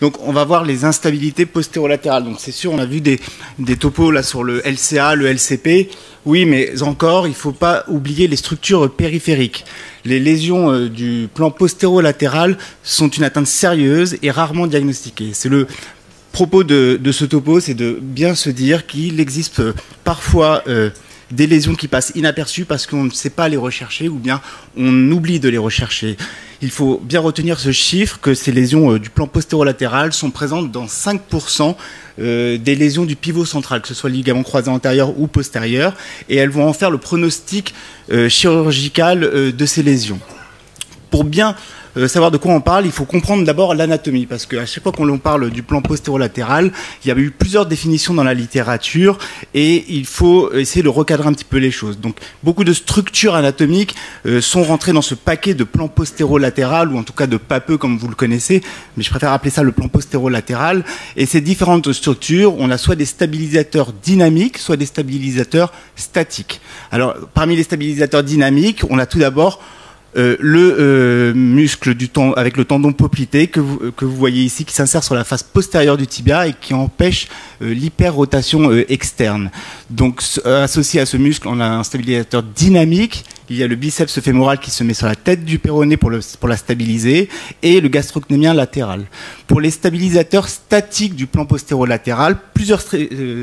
Donc on va voir les instabilités postérolatérales. Donc c'est sûr, on a vu des topos là sur le LCA, le LCP. Oui, mais encore, il ne faut pas oublier les structures périphériques. Les lésions du plan postérolatéral sont une atteinte sérieuse et rarement diagnostiquée. C'est le propos de ce topo, c'est de bien se dire qu'il existe parfois des lésions qui passent inaperçues parce qu'on ne sait pas les rechercher ou bien on oublie de les rechercher. Il faut bien retenir ce chiffre que ces lésions du plan postérolatéral sont présentes dans 5% des lésions du pivot central, que ce soit le ligament croisé antérieur ou postérieur, et elles vont en faire le pronostic chirurgical de ces lésions. Pour bien savoir de quoi on parle, il faut comprendre d'abord l'anatomie, parce qu'à chaque fois qu'on parle du plan postérolatéral, il y a eu plusieurs définitions dans la littérature, et il faut essayer de recadrer un petit peu les choses. Donc, beaucoup de structures anatomiques sont rentrées dans ce paquet de plan postérolatéral, ou en tout cas de PAPE, comme vous le connaissez, mais je préfère appeler ça le plan postérolatéral. Et ces différentes structures, on a soit des stabilisateurs dynamiques, soit des stabilisateurs statiques. Alors, parmi les stabilisateurs dynamiques, on a tout d'abord le muscle avec le tendon poplité que vous voyez ici, qui s'insère sur la face postérieure du tibia et qui empêche l'hyperrotation externe. Donc associé à ce muscle, on a un stabilisateur dynamique. Il y a le biceps fémoral qui se met sur la tête du péroné pour la stabiliser, et le gastrocnémien latéral. Pour les stabilisateurs statiques du plan postérolatéral, plusieurs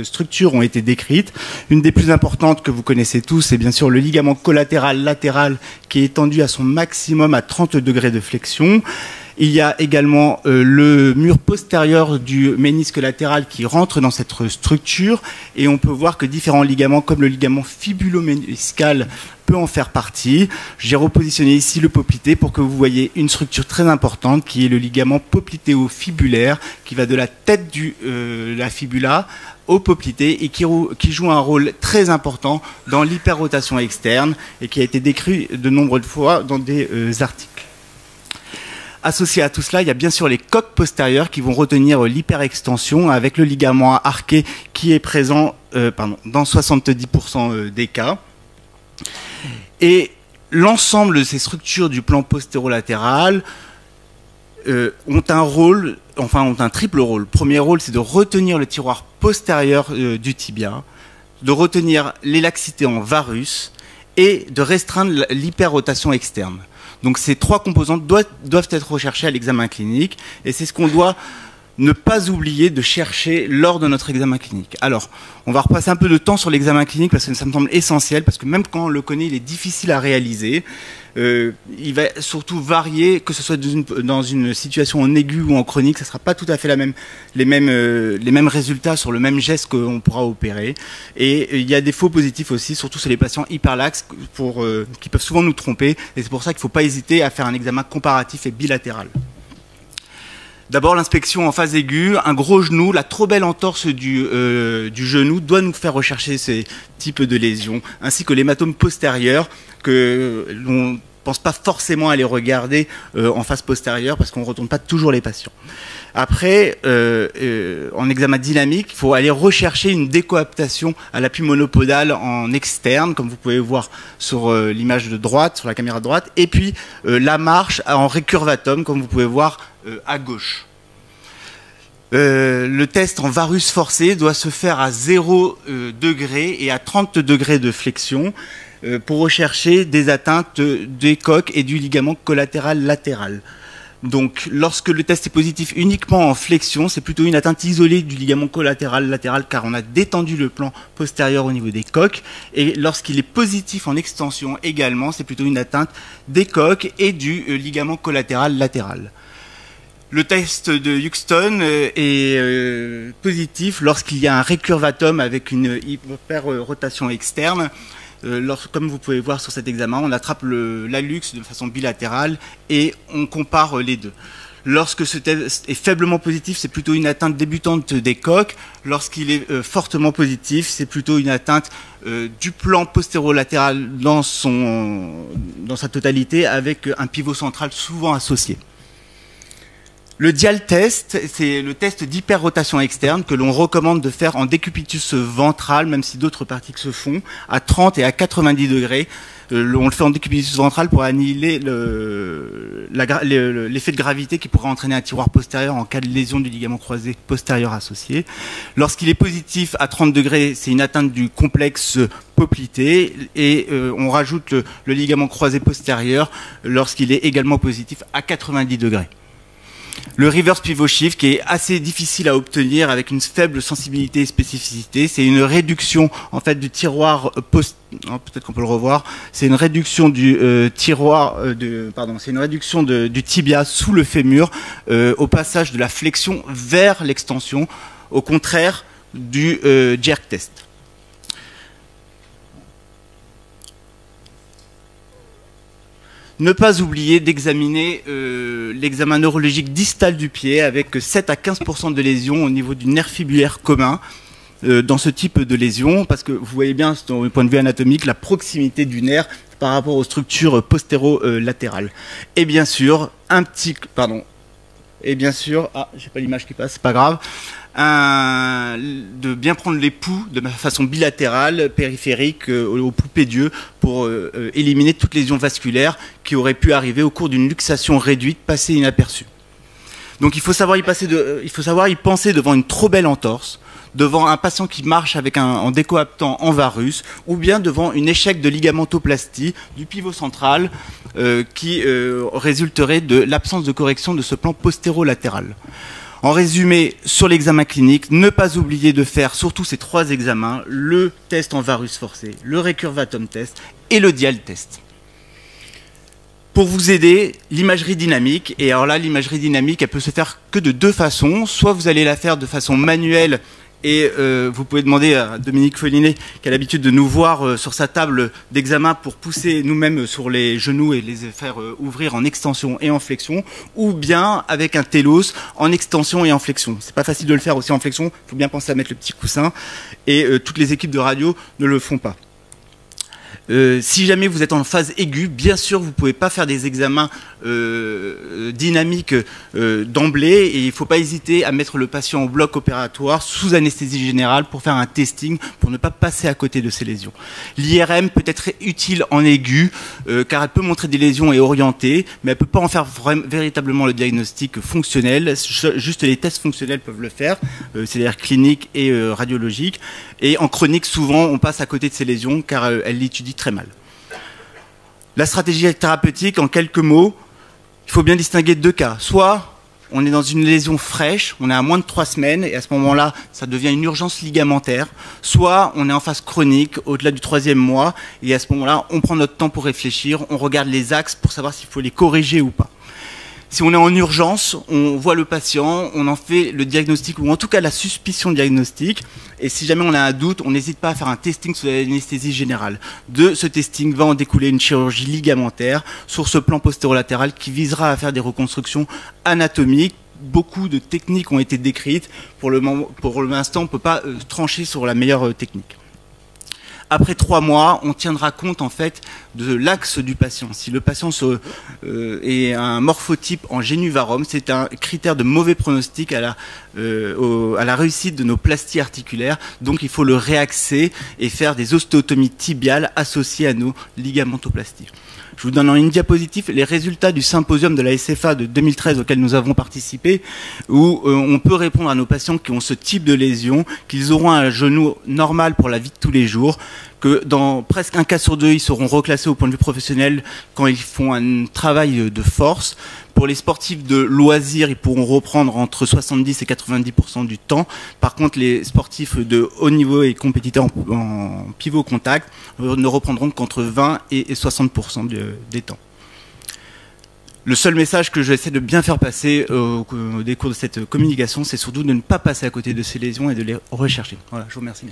structures ont été décrites. Une des plus importantes que vous connaissez tous, c'est bien sûr le ligament collatéral latéral qui est étendu à son maximum à 30 degrés de flexion. Il y a également le mur postérieur du ménisque latéral qui rentre dans cette structure, et on peut voir que différents ligaments, comme le ligament fibuloméniscal, peut en faire partie. J'ai repositionné ici le poplité pour que vous voyez une structure très importante qui est le ligament poplitéo-fibulaire, qui va de la tête de la fibula au poplité et qui joue un rôle très important dans l'hyperrotation externe et qui a été décrit de nombreuses fois dans des articles. Associé à tout cela, il y a bien sûr les coques postérieures qui vont retenir l'hyperextension avec le ligament arqué qui est présent dans 70% des cas. Et l'ensemble de ces structures du plan postérolatéral ont un triple rôle. Le premier rôle, c'est de retenir le tiroir postérieur du tibia, de retenir l'élaxité en varus et de restreindre l'hyperrotation externe. Donc ces trois composantes doivent être recherchées à l'examen clinique, et c'est ce qu'on doit ne pas oublier de chercher lors de notre examen clinique. Alors, on va repasser un peu de temps sur l'examen clinique parce que ça me semble essentiel, parce que même quand on le connaît, il est difficile à réaliser. Il va surtout varier, que ce soit dans une situation en aigu ou en chronique, ça ne sera pas tout à fait les mêmes résultats sur le même geste qu'on pourra opérer. Et il y a des faux positifs aussi, surtout sur les patients hyperlaxes qui peuvent souvent nous tromper. Et c'est pour ça qu'il ne faut pas hésiter à faire un examen comparatif et bilatéral. D'abord, l'inspection en phase aiguë, un gros genou, la trop belle entorse du genou doit nous faire rechercher ces types de lésions, ainsi que l'hématome postérieur, que l'on ne pense pas forcément à les regarder en phase postérieure, parce qu'on ne retourne pas toujours les patients. Après, en examen dynamique, il faut aller rechercher une décoaptation à l'appui monopodal en externe, comme vous pouvez voir sur l'image de droite, sur la caméra de droite, et puis la marche en récurvatum, comme vous pouvez voir à gauche. Le test en varus forcé doit se faire à 0 degré et à 30 degrés de flexion pour rechercher des atteintes des coques et du ligament collatéral latéral. Donc, lorsque le test est positif uniquement en flexion, c'est plutôt une atteinte isolée du ligament collatéral latéral, car on a détendu le plan postérieur au niveau des coques. Et lorsqu'il est positif en extension également, c'est plutôt une atteinte des coques et du ligament collatéral latéral. Le test de Houston est positif lorsqu'il y a un récurvatum avec une hyperrotation externe. Comme vous pouvez voir sur cet examen, on attrape l'hallux de façon bilatérale et on compare les deux. Lorsque ce test est faiblement positif, c'est plutôt une atteinte débutante des coques. Lorsqu'il est fortement positif, c'est plutôt une atteinte du plan postérolatéral dans sa totalité, avec un pivot central souvent associé. Le dial test, c'est le test d'hyperrotation externe que l'on recommande de faire en décubitus ventral, même si d'autres pratiques se font, à 30 et à 90 degrés. On le fait en décubitus ventral pour annihiler l'effet de gravité qui pourrait entraîner un tiroir postérieur en cas de lésion du ligament croisé postérieur associé. Lorsqu'il est positif à 30 degrés, c'est une atteinte du complexe poplité et on rajoute le ligament croisé postérieur lorsqu'il est également positif à 90 degrés. Le reverse pivot shift qui est assez difficile à obtenir avec une faible sensibilité et spécificité, c'est une réduction en fait du tiroir peut-être qu'on peut le revoir, c'est une réduction du c'est une réduction du tibia sous le fémur au passage de la flexion vers l'extension, au contraire du jerk test. Ne pas oublier d'examiner l'examen neurologique distal du pied avec 7 à 15% de lésions au niveau du nerf fibulaire commun dans ce type de lésion, parce que vous voyez bien, du point de vue anatomique, la proximité du nerf par rapport aux structures postéro-latérales. Et bien sûr, j'ai pas l'image qui passe, c'est pas grave. De bien prendre les poux de façon bilatérale, périphérique, au pouls pédieux, pour éliminer toute lésion vasculaire qui aurait pu arriver au cours d'une luxation réduite passée inaperçue. Donc il faut savoir y penser devant une trop belle entorse, devant un patient qui marche avec en décoaptant en varus, ou bien devant une échec de ligamentoplastie du pivot central qui résulterait de l'absence de correction de ce plan postéro-latéral. En résumé, sur l'examen clinique, ne pas oublier de faire surtout ces 3 examens, le test en varus forcé, le recurvatum test et le dial test. Pour vous aider, l'imagerie dynamique, et alors là, l'imagerie dynamique, elle peut se faire que de 2 façons. Soit vous allez la faire de façon manuelle, et vous pouvez demander à Dominique Follinet, qui a l'habitude de nous voir sur sa table d'examen pour pousser nous-mêmes sur les genoux et les faire ouvrir en extension et en flexion, ou bien avec un télos en extension et en flexion. C'est pas facile de le faire aussi en flexion, il faut bien penser à mettre le petit coussin, et toutes les équipes de radio ne le font pas. Si jamais vous êtes en phase aiguë, bien sûr, vous ne pouvez pas faire des examens dynamiques d'emblée, et il ne faut pas hésiter à mettre le patient au bloc opératoire sous anesthésie générale pour faire un testing, pour ne pas passer à côté de ces lésions. L'IRM peut être utile en aigu, car elle peut montrer des lésions et orienter, mais elle ne peut pas en faire véritablement le diagnostic fonctionnel. Juste les tests fonctionnels peuvent le faire, c'est-à-dire cliniques et radiologiques. Et en chronique, souvent, on passe à côté de ces lésions, car elles l'étudient très mal. La stratégie thérapeutique, en quelques mots, il faut bien distinguer 2 cas. Soit on est dans une lésion fraîche, on est à moins de 3 semaines, et à ce moment-là, ça devient une urgence ligamentaire. Soit on est en phase chronique, au-delà du 3e mois, et à ce moment-là, on prend notre temps pour réfléchir, on regarde les axes pour savoir s'il faut les corriger ou pas. Si on est en urgence, on voit le patient, on en fait le diagnostic, ou en tout cas la suspicion diagnostique, et si jamais on a un doute, on n'hésite pas à faire un testing sous l'anesthésie générale. De ce testing va en découler une chirurgie ligamentaire sur ce plan postérolatéral qui visera à faire des reconstructions anatomiques. Beaucoup de techniques ont été décrites. Pour l'instant, on ne peut pas trancher sur la meilleure technique. Après 3 mois, on tiendra compte en fait de l'axe du patient. Si le patient est un morphotype en génuvarum, c'est un critère de mauvais pronostic à la réussite de nos plasties articulaires. Donc il faut le réaxer et faire des ostéotomies tibiales associées à nos ligamentoplasties. Je vous donne en une diapositive les résultats du symposium de la SFA de 2013 auquel nous avons participé, où on peut répondre à nos patients qui ont ce type de lésion, qu'ils auront un genou normal pour la vie de tous les jours, que dans presque un cas sur 2, ils seront reclassés au point de vue professionnel quand ils font un travail de force. Pour les sportifs de loisirs, ils pourront reprendre entre 70 et 90% du temps. Par contre, les sportifs de haut niveau et compétiteurs en pivot contact ne reprendront qu'entre 20 et 60% des temps. Le seul message que j'essaie de bien faire passer au décours de cette communication, c'est surtout de ne pas passer à côté de ces lésions et de les rechercher. Voilà, je vous remercie.